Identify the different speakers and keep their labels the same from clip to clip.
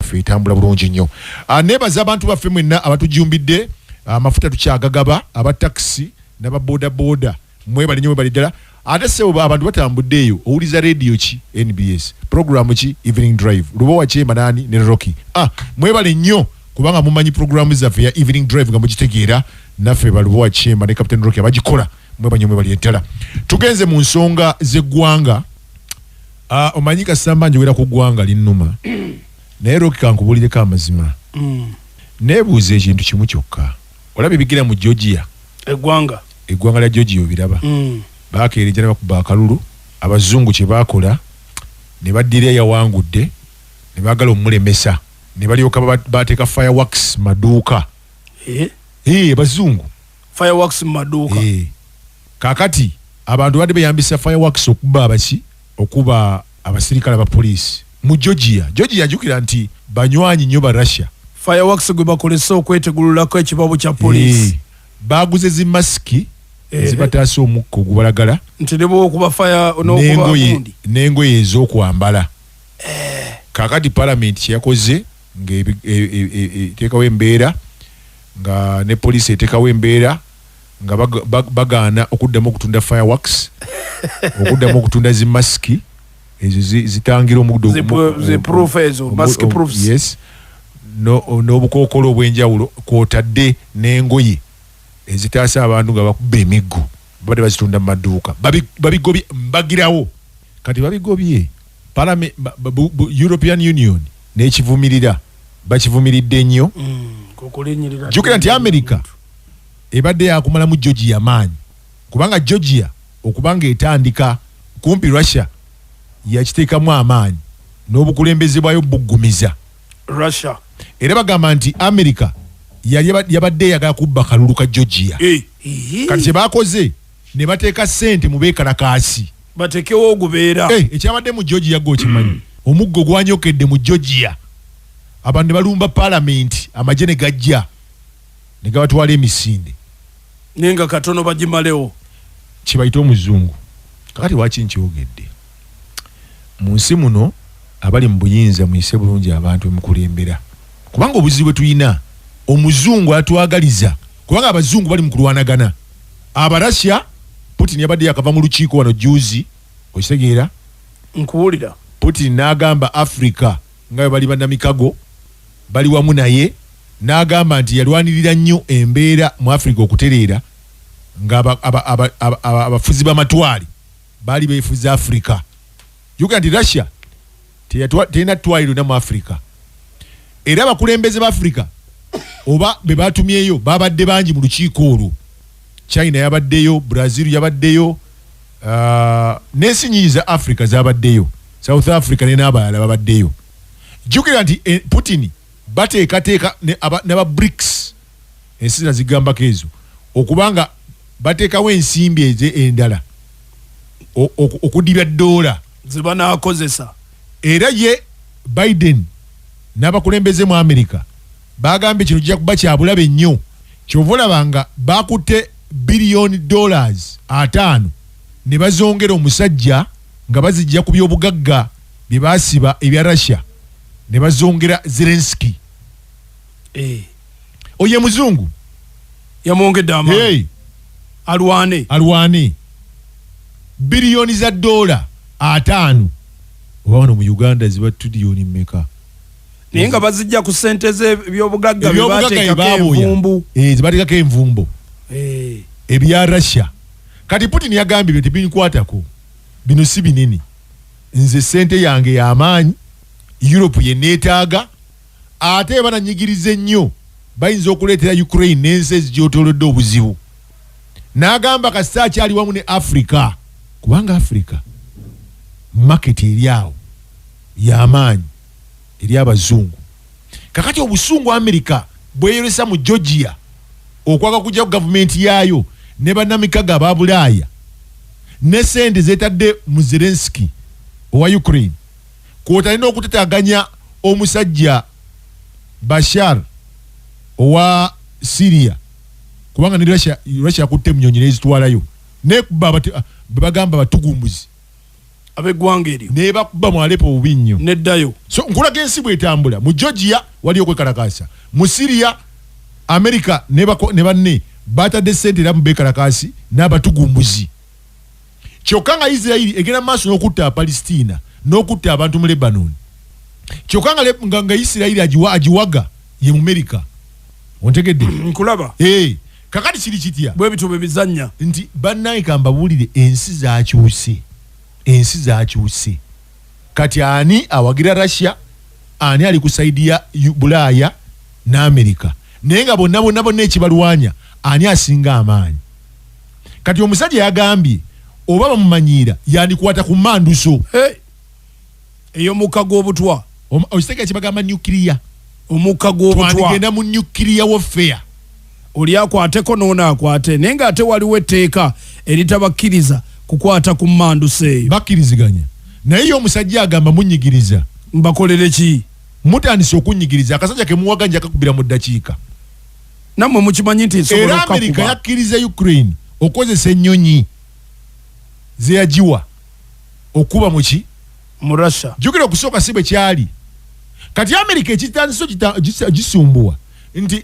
Speaker 1: yaffe etambula bulungi nnyo. Nebaza abantu baffe mwenna abatujumbidde amafuta tukyagagaba aba taxi n'aba boda boda mwebali nnyo mwebali ddala. Ate sebo abantu batambuddeeyo owuliza radio ki NBS programu ki Evening Drive Lubowa Chemba nani ne Rocky. Mwebali nnyo kubanga mumanyi programu zaffe ya Evening Drive nga mugitegeera naffe Lubowa Chemba ne Captain Rocky abagikola mwebali nnyo mwebali ddala. Tugenze mu nsonga z'eggwanga. Omanyi Kasamba njogera ku ggwanga linnuma naye Rocky kankubulireko amazima. Neebuuza ekintu kimu kyokka. Olaba ebigira mu Georgia eggwanga lya Georgia obiraba. Bakeereja ne bakuba akalulu abazungu kye baakola ne baddira yawangudde ne baagala omulemesa ne balyoka bateeka fireworks maduuka. Bazungu
Speaker 2: fireworks maduuka.
Speaker 1: Kakati abantu badde beyambisa fireworks okuba abaki okuba abasirikale ba police mu Georgia jukira nti banywanyi nnyo ba Russia.
Speaker 2: Fireworks gwe bakolesa okwetegululako ekibabu kya police.
Speaker 1: Baguze zi maski zibataasa omukka ogubalagala
Speaker 2: nti ne bw'okuba fire n'okuba gundi
Speaker 1: n'engoye ez'okwambala. Kakati parliament kyeyakoze ng'eteekawo embeera nga ne police eteekawo embeera nga bagaana okuddamu okutunda fireworks okuddamu okutunda zi maski ezo zitangira omuddo
Speaker 2: proof ezo mask proofs.
Speaker 1: Yes, n'obukookolo obw'enjawulo kw'otadde n'engoye ezitaasa abantu nga bakuba emiggo badde bazitunda mu maduuka. Babigobye mbagirawo kati babigobye European Union n'ekivumirira bakivumiridde nnyo. Jukira nti America ebadde yakumala mu Georgia amaanyi kubanga Georgia okubanga etandika kumpi Russia yakiteekamu amaanyi n'obukulembeze bwayo buggumiza
Speaker 2: Russia.
Speaker 1: Era bagamba nti America yabadde yagala kubba kalulu ka Georgia. Kati kye baakoze ne bateeka ssente mu beekalakaasi
Speaker 2: batekewo ogubeera.
Speaker 1: Ekyabadde mu Georgia gwokimanyi omuggo gwanyokedde mu Georgia abantu ne balumba parliament amagye ne gajja ne gabatwala emisinde
Speaker 2: nenga katono bagimalewo
Speaker 1: kibayita omuzungu. Kakati waki nkyogedde mu nsi muno abali mu buyinza muyise bulungi abantu emukulembera kubanga obuzibu tuyina omuzungu atwagaliza kubanga abazungu bali mu kulwanagana. Abarasya Putin yabadde yakava mu lukiiko wano juzi okitegeera
Speaker 2: nkuwulira.
Speaker 1: Putin n'agamba Africa nga bali bannamikago bali wamu naye n'agamba nti yalwanirira nnyo embeera mu Africa okutereera nga abafuzi b'amatwale baali beefuza Africa. Yuga nti Russia terina ttwaliro na mu Africa era abakulembeze b'Africa oba be batumyeyo babadde bangi mu lukiiko olwo. China yabaddeyo, Brazil yabaddeyo, n'ensi nnyingi za Africa zabaddeyo, South Africa n'abalala babaddeyo. Jukira nti Putin bateekateeka n'aba BRICS ensi nazigambako ezo okubanga bateekawo ensimbi endala okudibya dola
Speaker 2: ze banaakozesa. Era
Speaker 1: ye Biden n'abakulembeze mu America bagambye kino kijja kuba kya bulabe nnyo. Kyova olabanga bakutte $5 ne bazongera omusajja nga bazijja ku by'obugagga bye baasiba ebya Russia ne bazongera Zelensky. Oye muzungu
Speaker 2: yamwongedde amaanyi alwane biliyoni za $5
Speaker 1: oba wano mu Uganda ziba tuliyoni mmeka
Speaker 2: naye nga bazijja ku ssente z'ebyobugagga
Speaker 1: zibateekako envumbo ebya Russia. Kati Putin yagambye byo tebinkwatako bino si binene nze ssente yange y'amaanyi Europe ye neetaaga ate bananyigirize nnyo bayinza okuleetera Ukraine n'ensi ezigyotolodde obuzibu. N'agamba kasita akyali wamu ne Africa kubanga Africa market eri awo y'amaanyi eri abazungu. Kakati obusungu America bweyolesa mu Georgia okwaga kujja ku gavumenti yaayo ne bannamikago aba Bulaaya ne sente zeetadde mu Zelensky owa Ukraine kwotalina okutetaganya omusajja Bashar owa Syria kubanga ne Russia akutte munyonyi n'ezitwalayo ne bagamba batugumbuzi
Speaker 2: ab'eggwanga eryo
Speaker 1: ne bakuba mu Aleppo bubi nnyo
Speaker 2: neddayo.
Speaker 1: so nkulaga ensi bw'etambula mu Georgia waliyo okwekalakaasa mu Syria America ne banne batadde ssente era mu beekalakaasi n'abatugumbuzi kyokka nga Israeli egenda maaso n'okutta Abapalestina n'okutta abantu mu Lebanon kyokka nga Israeli agiwaga ye mu America ontegedde
Speaker 2: nkulaba
Speaker 1: kakati kiri kitya
Speaker 2: bwe bitube bizannya
Speaker 1: nti bannaye kambabuulire ensi zaakyuse kati ani awagira Russia ani ali ku saidi ya Bulaaya n'Amerika naye nga bonna ekibalwanya ani asinga amaanyi kati omusajja yagambye oba bamumanyiira yandikwata ku mmanduso
Speaker 2: eyo mukka gw'obutwa
Speaker 1: okitegeera kyebagamba nuclear
Speaker 2: omukka gw'obutwa
Speaker 1: twandigenda mu nuclear warfare
Speaker 2: oli akwateko n'ono akwate naye ng'ate waliwo etteeka eritabakkiriza kukwata ku mmanduso eyo
Speaker 1: bakkiriziganya naye ye omusajja agamba munyigiriza
Speaker 2: mbakolere ki
Speaker 1: mutandise okunyigiriza akasajja kemuwaganja kakubira mu ddakiika
Speaker 2: nammwe mukimanyi nti nsobola
Speaker 1: era Amerika yakkiriza Ukraine okozesa ennyonyi ze yagiwa okuba muki
Speaker 2: mu Russia
Speaker 1: jukira okusooka si bwe kyali kati Amerika ekitandiso gisumbuwa nti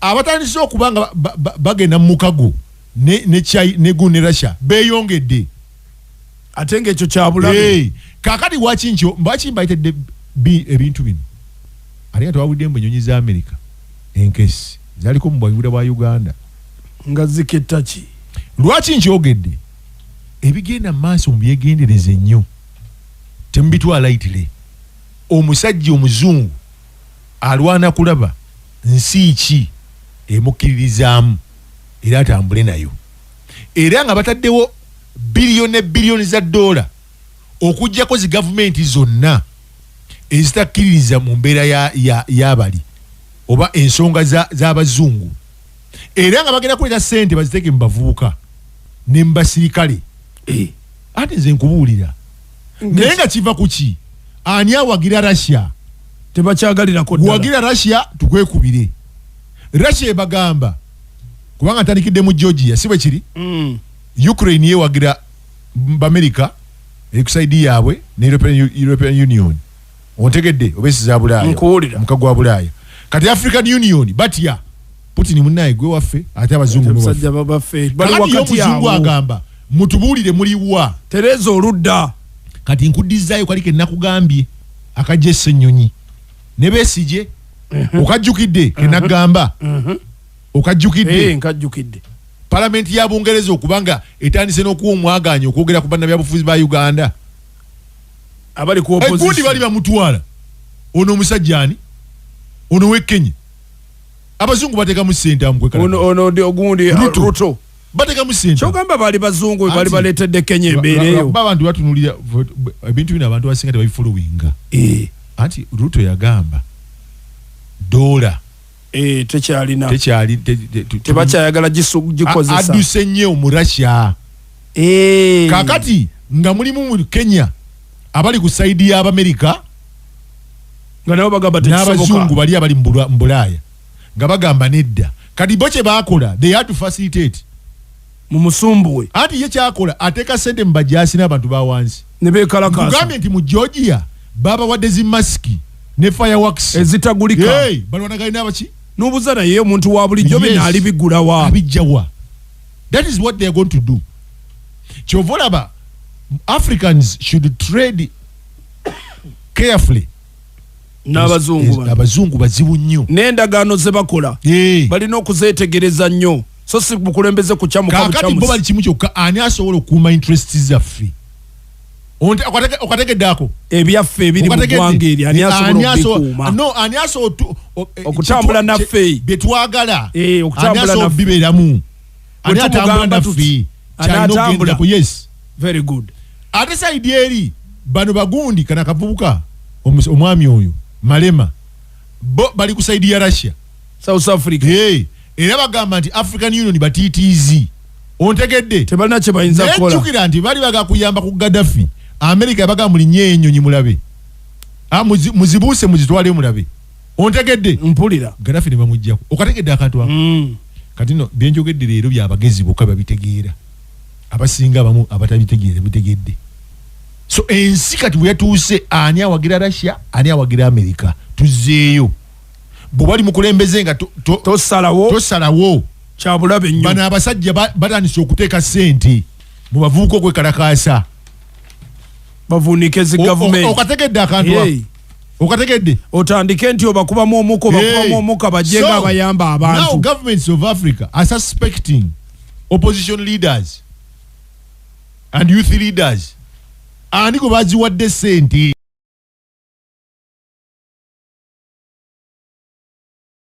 Speaker 1: abatandise okubanga bagenda mu mukago ne Russia beeyongedde
Speaker 2: ate ng'ekyo kyabulabe
Speaker 1: kakati wakinkyo mbaki mbayitedde ebintu bino ate tewawulidde mbu ennyonyi za Amerika enkesi zaliko mu bwayibula bwa Uganda
Speaker 2: nga ziketta ki
Speaker 1: lwaki nkyogedde ebigenda mu maaso mu byegendereze nnyo temubitwala itire omusajja omuzungu alwana kulaba nsi ki emukkiririzaamu era atambule nayo era nga bataddewo biliyoni za dola okuggyako zi gavumenti zonna ezitakkiririza mu mbeera y'abali oba ensonga z'abazungu era nga bagenda kuleta ssente baziteeke mu bavubuka ne mu basirikale ate nze nkubuulira naye nga kiva ku ki ani awagira Russia
Speaker 2: tebakyagalirako ddala
Speaker 1: wagira Russia tukwekubire Russia ebagamba kubanga ntandikidde mu Georgia si bwe kiri Ukraine yewagira America ekusaidi yaabwe ne European Union ontegedde obesi za Bulaaya mukago wa Bulaaya kati African Union batya Putin munnaye gwe waffe ate abazungu
Speaker 2: musajja babaffe
Speaker 1: bali wakati yaabwe agamba mutubuulire muliwa
Speaker 2: Tereza oludda
Speaker 1: kati nkuddizzaayo kaliko ennakugambye akajja essenyonyi ne Besigye okajjukidde kenagamba okajjukidde
Speaker 2: nkajjukidde
Speaker 1: Parliament ya Bungereza okubanga etandise n'okuwa omwaganyo okwogera ku bannabyabufuzi ba Uganda
Speaker 2: abali ku opposition
Speaker 1: gundi bali bamutwala ono omusajja ani ono w'Ekenya abazungu batekamu ssente amukwekala
Speaker 2: ono ogundi Ruto
Speaker 1: batekamu ssente
Speaker 2: kyogamba bali bazungu bali baleetedde Kenya embeera eyo
Speaker 1: abantu batunulira ebintu bino abantu abasinga tebabifolowinga anti Ruto yagamba dola
Speaker 2: tekyalina
Speaker 1: tebakyayagala
Speaker 2: gikozesa
Speaker 1: adduse nnyo mu Russia kakati nga mulimu mu Kenya abali ku saidi y'Abamerika
Speaker 2: nga nabo bagamba
Speaker 1: n'abazungu bali abali mu Bulaaya nga bagamba nedda kati bo kye baakola they had to facilitate
Speaker 2: mu musumbuwe
Speaker 1: anti ye kyakola ateeka ssente mu bajaasi n'abantu ba wansi
Speaker 2: ne beekalakaasa
Speaker 1: kugambye nti mu Georgia babawadde zi masiki ne fireworks
Speaker 2: ezitagulika
Speaker 1: balwanagalina abaki
Speaker 2: n'obuza naye omuntu wa bulijjo bino ali bigulawa
Speaker 1: abijjawa that is what they are going to do kyova olaba Africans should trade carefully n'abazungu bazibu nnyo
Speaker 2: n'endagaano ze bakola balina okuzeetegereza nnyo so si bukulembeze kukyamuka
Speaker 1: kakati bo bali kimu kyokka ani asobola okukuuma interest zaffe okategedde ako
Speaker 2: ebyaffe ebiri mu ggwanga eri ani asobola okubikuuma
Speaker 1: ani asobola
Speaker 2: okutambula naffe
Speaker 1: bye twagala
Speaker 2: okutambula naffe
Speaker 1: bibeeramu ani atambula naffe
Speaker 2: anatambula
Speaker 1: ku yes
Speaker 2: very good
Speaker 1: ate saidi eri bano bagundi kana kavubuka omwami oyo Malema bo bali ku saidi ya Russia
Speaker 2: South Africa
Speaker 1: era bagamba nti African Union batitiizi ontegedde
Speaker 2: tebalina kye bayinza kukola
Speaker 1: nekikira nti bali baga kuyamba ku Gaddafi America yabaga mulinye ennyonyi mulabe muzibuuse muzitwale mulabe ontegedde
Speaker 2: mpulira
Speaker 1: Gaddafi ne bamujjako okategedde akantu ako kati no byenjogedde leero byabagezi bokka babitegeera abasinga abamu abatabitegeera bitegedde so ensi kati bwe yatuuse ani awagira Russia ani awagira America tuzeeyo bwe bali mukulembeze nga tosalawo
Speaker 2: kyabulabe nnyo
Speaker 1: bano abasajja batandise okuteeka ssente mu bavubuka okwekalakaasa
Speaker 2: bavuunike zi gavumenti
Speaker 1: okategedde akantu okategedde
Speaker 2: otandike nti obakubamu omuka bajje nga abayamba abantu.
Speaker 1: Now governments of Africa are suspecting opposition leaders and youth leaders ani gwe baziwadde ssente